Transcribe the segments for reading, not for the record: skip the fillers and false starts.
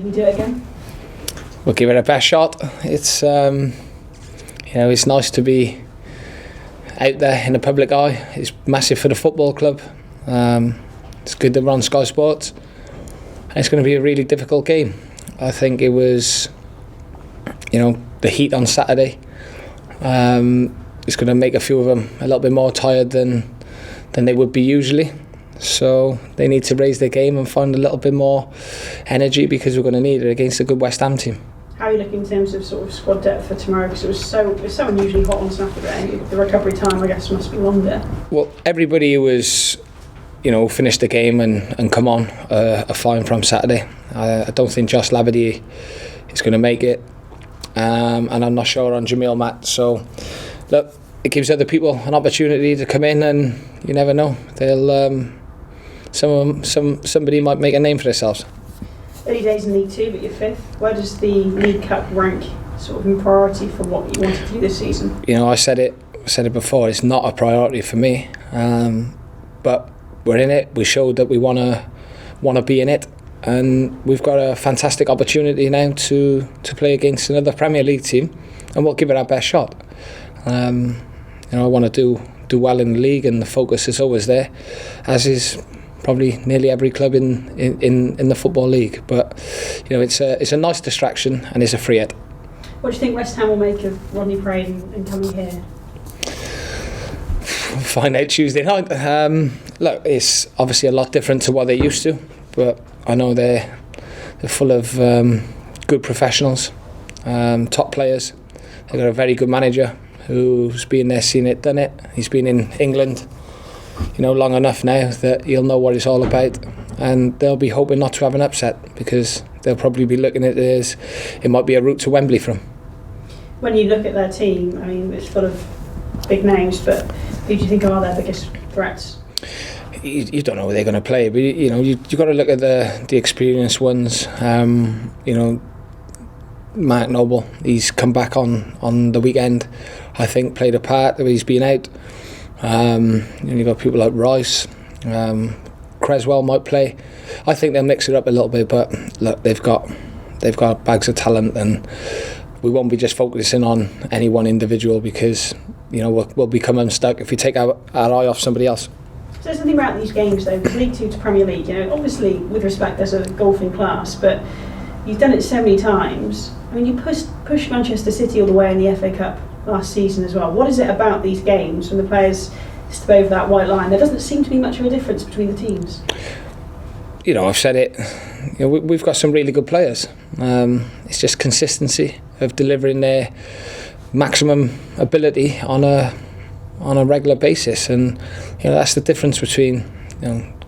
We do it again. We'll give it a best shot. It's it's nice to be out there in the public eye. It's massive for the football club. It's good that we're on Sky Sports. And it's going to be a really difficult game. I think it was, the heat on Saturday. It's going to make a few of them a little bit more tired than they would be usually. So they need to raise their game and find a little bit more energy because we're going to need it against a good West Ham team. How are you looking in terms of sort of squad depth for tomorrow? Because it was so unusually hot on Saturday. The recovery time, I guess, must be longer. Well, everybody who was, finished the game and come on are fine from Saturday. I don't think Josh Labadie is going to make it, and I'm not sure on Jamil Matt. So, look, it gives other people an opportunity to come in, and you never know. They'll somebody might make a name for themselves. Early days in League Two, but you're fifth. Where does the League Cup rank, sort of in priority for what you wanted to do this season? I said it before. It's not a priority for me, but we're in it. We showed that we want to be in it, and we've got a fantastic opportunity now to play against another Premier League team, and we'll give it our best shot. I want to do well in the league, and the focus is always there, as is probably nearly every club in the football league. But it's a nice distraction, and it's a free hit. What do you think West Ham will make of Rodney Parade and coming here? We'll find out Tuesday night. Look, it's obviously a lot different to what they're used to, but I know they're full of good professionals, top players. They've got a very good manager who's been there, seen it, done it. He's been in England, long enough now that he'll know what it's all about, and they'll be hoping not to have an upset because they'll probably be looking at it as it might be a route to Wembley for them. When you look at their team, I mean, it's full of big names, but who do you think are their biggest threats? You don't know where they're going to play, but you've got to look at the experienced ones. Mark Noble, he's come back on the weekend. I think played a part that he's been out. You've got people like Rice, Creswell might play. I think they'll mix it up a little bit, but look, they've got bags of talent, and we won't be just focusing on any one individual because we'll become unstuck if we take our eye off somebody else. So there's something about these games though, because League Two to Premier League, obviously with respect there's a golfing class, but you've done it so many times. I mean, you pushed Manchester City all the way in the FA Cup last season as well. What is it about these games when the players step over that white line? There doesn't seem to be much of a difference between the teams. I've said it. We've got some really good players. It's just consistency of delivering their maximum ability on a regular basis, and that's the difference between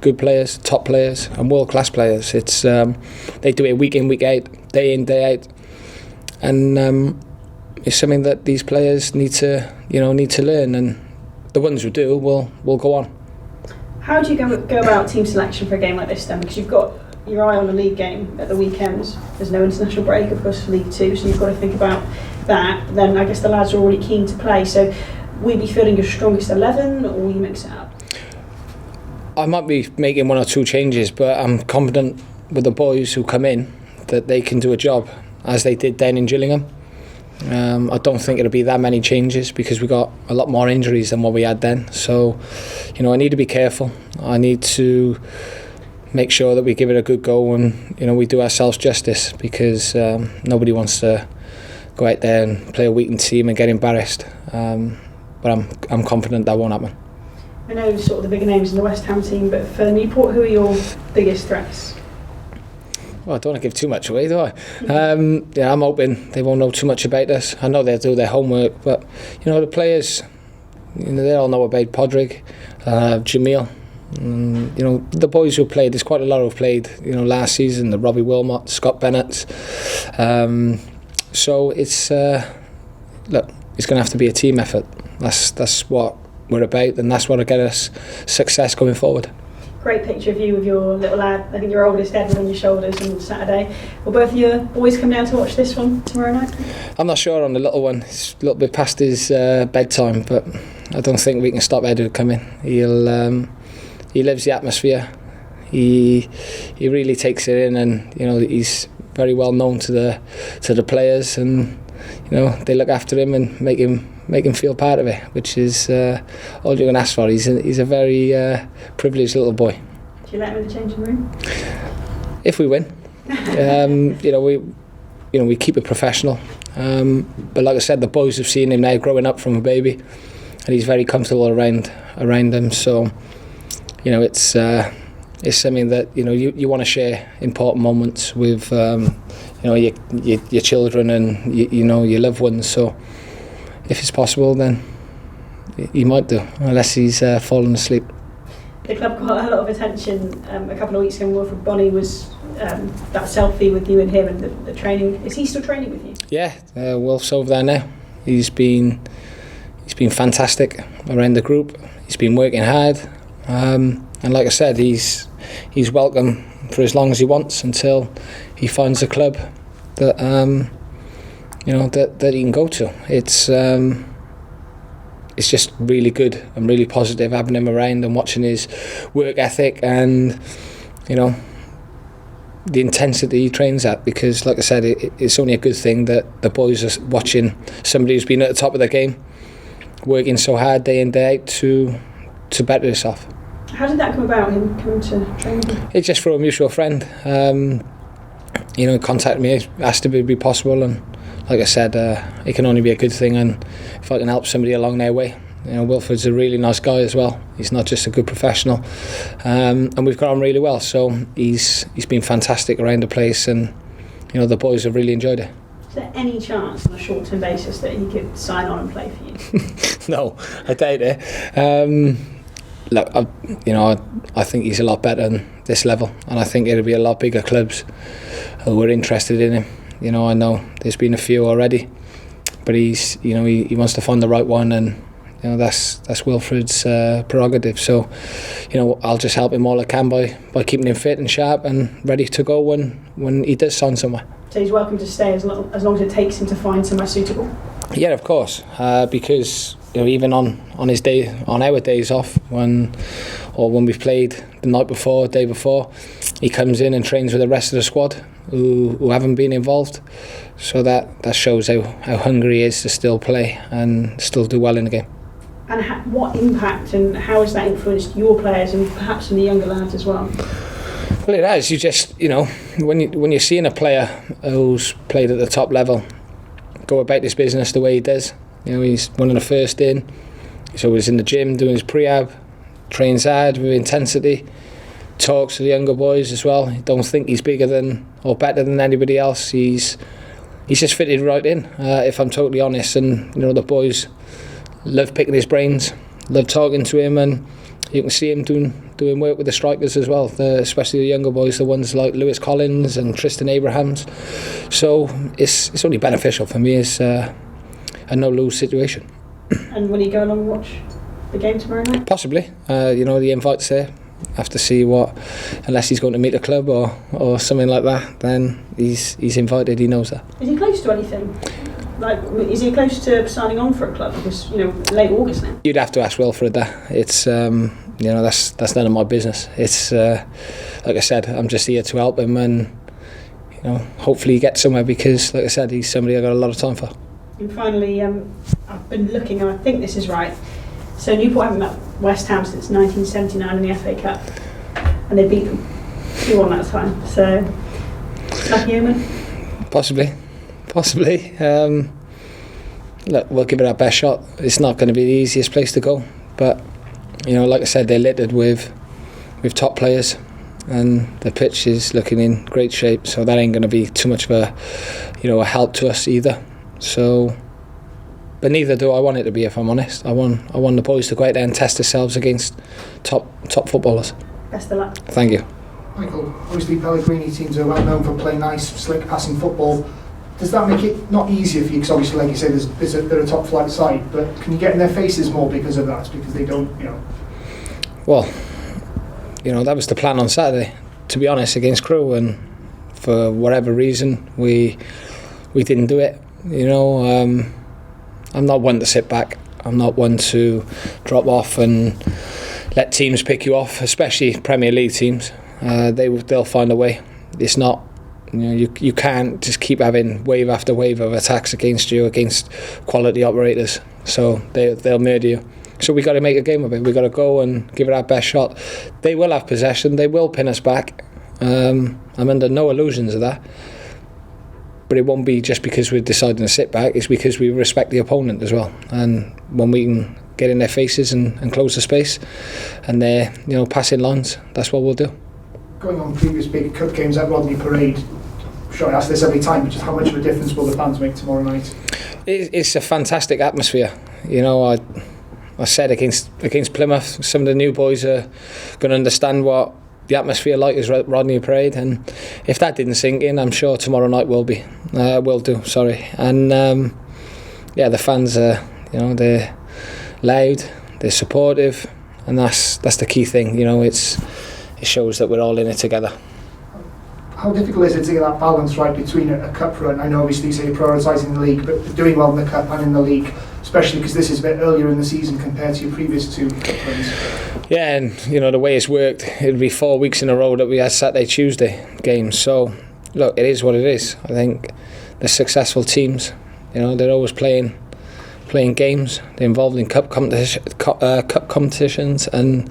good players, top players, and world-class players. It's they do it week in, week out, day in, day out, and it's something that these players need to learn, and the ones who do will go on. How do you go about team selection for a game like this then? Because you've got your eye on the league game at the weekends. There's no international break, of course, for League Two, so you've got to think about that. Then I guess the lads are already keen to play. So will you be fielding your strongest 11, or will you mix it up? I might be making one or two changes, but I'm confident with the boys who come in that they can do a job, as they did then in Gillingham. I don't think it'll be that many changes because we got a lot more injuries than what we had then. So, I need to be careful. I need to make sure that we give it a good go and we do ourselves justice, because nobody wants to go out there and play a weakened team and get embarrassed. But I'm confident that won't happen. I know sort of the bigger names in the West Ham team, but for Newport, who are your biggest threats? Well, I don't want to give too much away, do I? I'm hoping they won't know too much about us. I know they'll do their homework, but the players, they all know about Podrick, Jamil. The boys who played, there's quite a lot who've played, last season, the Robbie Wilmot, Scott Bennett. So it's it's going to have to be a team effort. That's what we're about, and that's what'll get us success going forward. Great picture of you with your little lad, I think your oldest, Edward, on your shoulders on Saturday. Will both of your boys come down to watch this one tomorrow night? I'm not sure on the little one. It's a little bit past his bedtime, but I don't think we can stop Edward coming. He lives the atmosphere. He really takes it in, and he's very well known to the players, and they look after him and make him feel part of it, which is all you can ask for. He's a very privileged little boy. Do you let him in the changing room? If we win, we keep it professional. But like I said, the boys have seen him now growing up from a baby, and he's very comfortable around them. So, it's something that you want to share important moments with your children and your loved ones. So, if it's possible, then you might do, unless he's fallen asleep. The club got a lot of attention a couple of weeks ago. Wilfred Bonney was that selfie with you and him and the training. Is he still training with you? Yeah, Wilf's over there now. He's been fantastic around the group. He's been working hard, and like I said, he's welcome for as long as he wants until he finds a club that that he can go to. It's just really good and really positive having him around and watching his work ethic and the intensity he trains at, because like I said, it's only a good thing that the boys are watching somebody who's been at the top of their game, working so hard day in day out to better himself. How did that come about, him coming to train with you? It's just through a mutual friend. He contacted me, asked if it would be possible, and like I said, it can only be a good thing, and if I can help somebody along their way. Wilfred's a really nice guy as well. He's not just a good professional, and we've got on really well. So he's been fantastic around the place, and the boys have really enjoyed it. Is there any chance on a short-term basis that he could sign on and play for you? No, I doubt it. Look, I think he's a lot better than this level, and I think it'll be a lot bigger clubs who are interested in him. I know there's been a few already, but he wants to find the right one, and that's Wilfred's prerogative. So I'll just help him all I can by keeping him fit and sharp and ready to go when he does sign somewhere. So he's welcome to stay as long as it takes him to find somewhere suitable? Yeah, of course, because even on his day, on our days off, when we've played the night before, day before, he comes in and trains with the rest of the squad who haven't been involved. So that shows how hungry he is to still play and still do well in the game. And what impact and how has that influenced your players and perhaps some of the younger lads as well? Well, it has. You just, when you're seeing a player who's played at the top level go about this business the way he does, he's one of the first in. He's always in the gym doing his prehab, trains hard with intensity, talks to the younger boys as well. He don't think he's bigger than or better than anybody else. He's just fitted right in, if I'm totally honest. And the boys love picking his brains, love talking to him, and you can see him doing work with the strikers as well, especially the younger boys, the ones like Lewis Collins and Tristan Abrahams. So it's only beneficial for me. It's a no-lose situation. And will you go along and watch the game tomorrow night? Possibly. The invite's there. Have to see unless he's going to meet a club or something like that, then he's invited. He knows that. Is he close to anything? Is he close to signing on for a club? Because late August now. You'd have to ask Wilfred that. It's that's none of my business. It's like I said, I'm just here to help him and hopefully get somewhere, because like I said, he's somebody I got a lot of time for. And finally, I've been looking, and I think this is right. So Newport haven't met West Ham since 1979 in the FA Cup, and they beat them 2-1 that time. So lucky omen. Possibly. Look, we'll give it our best shot. It's not going to be the easiest place to go, but like I said, they're littered with top players, and the pitch is looking in great shape. So that ain't going to be too much of a help to us either. So, but neither do I want it to be, if I'm honest. I want the boys to go out there and test themselves against top footballers. Best of luck. Thank you. Michael, obviously Pellegrini teams are well known for playing nice, slick passing football. Does that make it not easier for you? Because obviously, like you say, they're a top flight side, but can you get in their faces more because of that? Because they don't, Well, that was the plan on Saturday, to be honest, against Crewe, and for whatever reason, we didn't do it. I'm not one to sit back. I'm not one to drop off and let teams pick you off, especially Premier League teams. They'll find a way. It's not You can't just keep having wave after wave of attacks against you, against quality operators. So they'll murder you. So we got to make a game of it. We got to go and give it our best shot. They will have possession. They will pin us back. I'm under no illusions of that. But it won't be just because we're deciding to sit back. It's because we respect the opponent as well. And when we can get in their faces and close the space, and they're passing lines, that's what we'll do. Going on previous big cup games at Rodney Parade, I'm sure I ask this every time, but just how much of a difference will the fans make tomorrow night? It's a fantastic atmosphere. I said against Plymouth, some of the new boys are going to understand what the atmosphere like is Rodney Parade, and if that didn't sink in, I'm sure tomorrow night will do. And the fans are, they're loud, they're supportive, and that's the key thing. It shows that we're all in it together. How difficult is it to get that balance right between a cup run? I know obviously you say you're prioritising the league, but doing well in the cup and in the league, especially because this is a bit earlier in the season compared to your previous 2 cup runs. Yeah, and the way it's worked, it'll be 4 weeks in a row that we had Saturday, Tuesday games. So look, it is what it is. I think the successful teams, they're always playing games. They're involved in cup competitions, and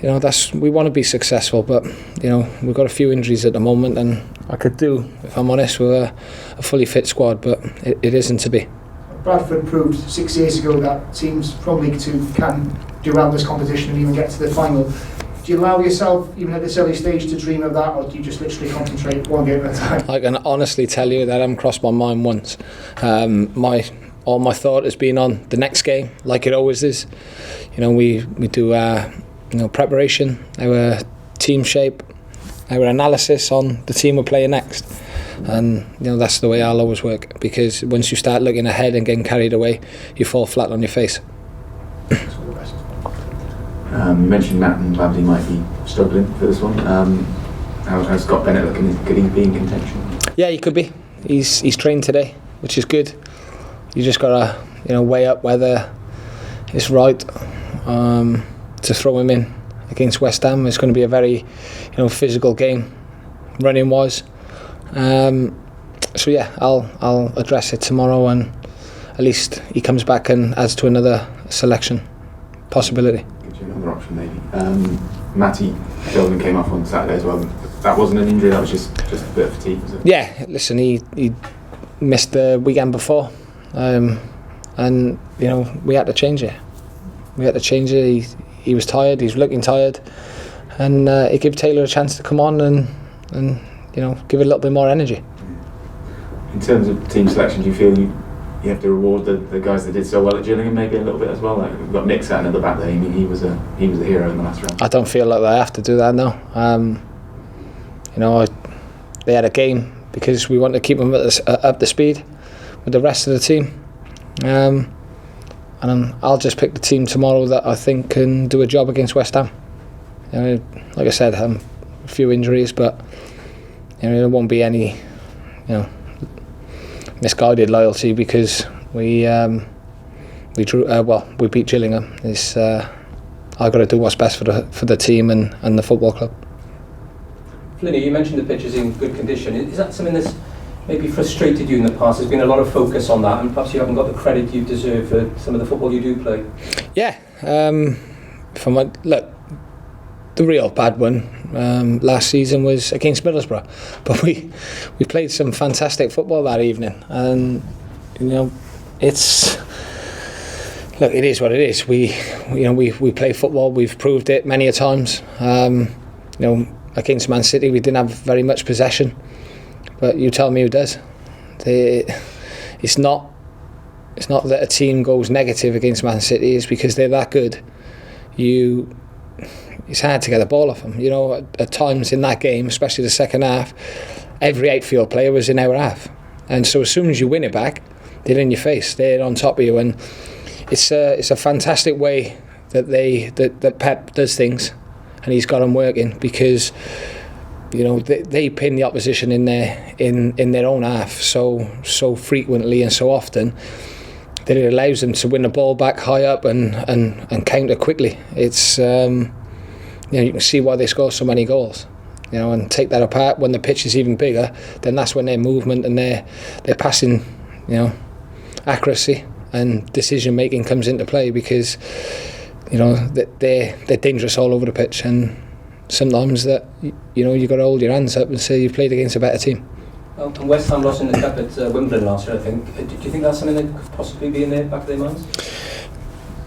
we want to be successful, but we've got a few injuries at the moment, and I could do, if I'm honest, with a fully fit squad, but it isn't to be. Bradford proved 6 years ago that teams from League 2 can do well in this competition and even get to the final. Do you allow yourself, even at this early stage, to dream of that, or do you just literally concentrate one game at a time? I can honestly tell you that hasn't crossed my mind once. All my thought has been on the next game, like it always is. We do preparation, our team shape, our analysis on the team we're playing next, and that's the way I'll always work, because once you start looking ahead and getting carried away, you fall flat on your face. You mentioned Matt and Babsy might be struggling for this one. How's Scott Bennett looking? Could he be in contention? Yeah, he could be. He's trained today, which is good. You just got to weigh up whether it's right to throw him in against West Ham. It's going to be a very physical game, running wise. So yeah, I'll address it tomorrow, and at least he comes back and adds to another selection possibility. Gives you another option maybe. Matty Sheldon came off on Saturday as well. That wasn't an injury, that was just a bit of fatigue, was it? Yeah, listen, he missed the weekend before, and we had to change it. He was tired, he's looking tired, and it gave Taylor a chance to come on and give it a little bit more energy. In terms of team selection, do you feel you have to reward the guys that did so well at Gillingham maybe a little bit as well? Like, we've got Nick sat at the back there. I mean, he was a hero in the last round. I don't feel like I have to do that now. They had a game because we want to keep them up to speed with the rest of the team. And I'll just pick the team tomorrow that I think can do a job against West Ham. Like I said, a few injuries, but there won't be any misguided loyalty because we beat Gillingham. I've got to do what's best for the team and the football club. Flynn, you mentioned the pitch is in good condition. Is that something that's maybe frustrated you in the past? There's been a lot of focus on that, and perhaps you haven't got the credit you deserve for some of the football you do play. Yeah, look, the real bad one last season was against Middlesbrough, but we played some fantastic football that evening, and it is what it is. We play football. We've proved it many a times. Against Man City, we didn't have very much possession. But you tell me who does. It's not that a team goes negative against Man City. It's because they're that good. It's hard to get the ball off them. At times in that game, especially the second half, every outfield player was in our half. And so as soon as you win it back, they're in your face. They're on top of you. And it's a fantastic way that Pep does things, and he's got them working because they pin the opposition in their own half so frequently and so often that it allows them to win the ball back high up and counter quickly. It's you can see why they score so many goals. you know, and take that apart. When the pitch is even bigger, then that's when their movement and their passing, you know, accuracy and decision making comes into play, because, you know, they're dangerous all over the pitch, and sometimes that, you know, you've got to hold your hands up and say you've played against a better team. Well, and West Ham lost in the cup at Wimbledon last year, I think. Do you think that's something that could possibly be in the back of their minds?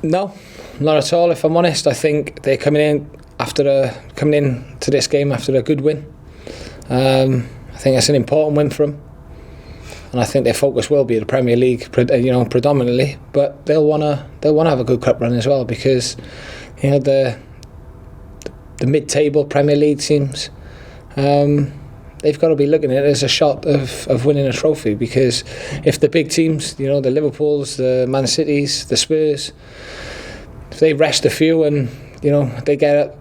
No, not at all. If I'm honest, I think they're coming in to this game after a good win. I think that's an important win for them, and I think their focus will be the Premier League, you know, predominantly. But they'll wanna have a good cup run as well, because, you know, the mid-table Premier League teams, they've got to be looking at it as a shot of winning a trophy, because if the big teams, you know, the Liverpools, the Man Cities, the Spurs, if they rest a few and, you know, they get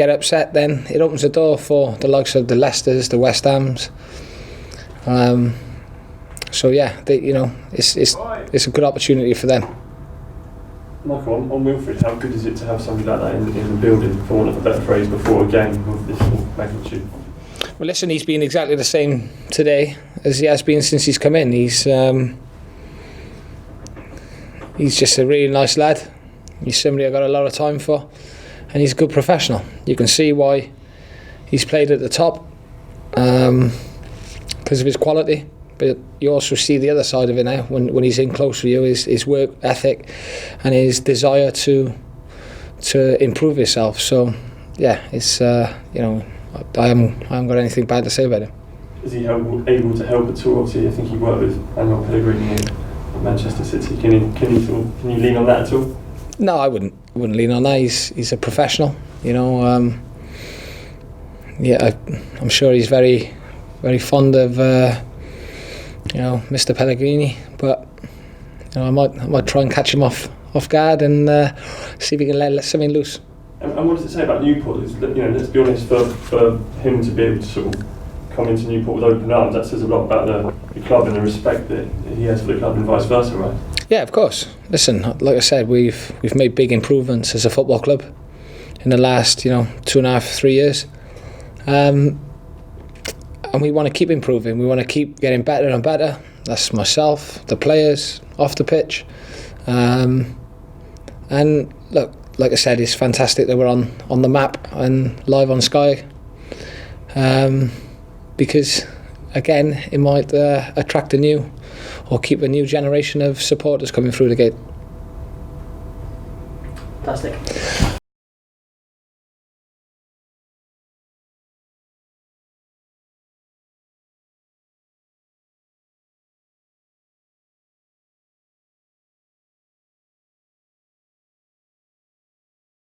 upset, then it opens the door for the likes of the Leicesters, the West Hams. So yeah, you know, it's a good opportunity for them. Michael, on Wilfred, how good is it to have somebody like that in the building, for want of a better phrase, before a game of this sort of magnitude? Well, listen, he's been exactly the same today as he has been since he's come in. He's just a really nice lad. He's somebody I've got a lot of time for, and he's a good professional. You can see why he's played at the top, because of his quality. But you also see the other side of it now when he's in close with you, his work ethic and his desire to improve himself. So yeah, it's you know, I haven't got anything bad to say about him. Is he able to help at all? Obviously, I think he worked with Manuel Pellegrini at Manchester City. Can you lean on that at all? No, I wouldn't lean on that. He's a professional, you know. Yeah, I'm sure he's very, very fond of you know, Mr. Pellegrini, but, you know, I might try and catch him off guard and see if he can let something loose. And what does it say about Newport? You know, let's be honest, for him to be able to sort of come into Newport with open arms, that says a lot about the club and the respect that he has for the club, and vice versa, right? Yeah, of course. Listen, like I said, we've made big improvements as a football club in the last, you know, 2.5, 3 years, and we want to keep improving. We want to keep getting better and better. That's myself, the players, off the pitch, and look, like I said, it's fantastic that we're on the map and live on Sky, because again, it might attract keep a new generation of supporters coming through the gate. Fantastic.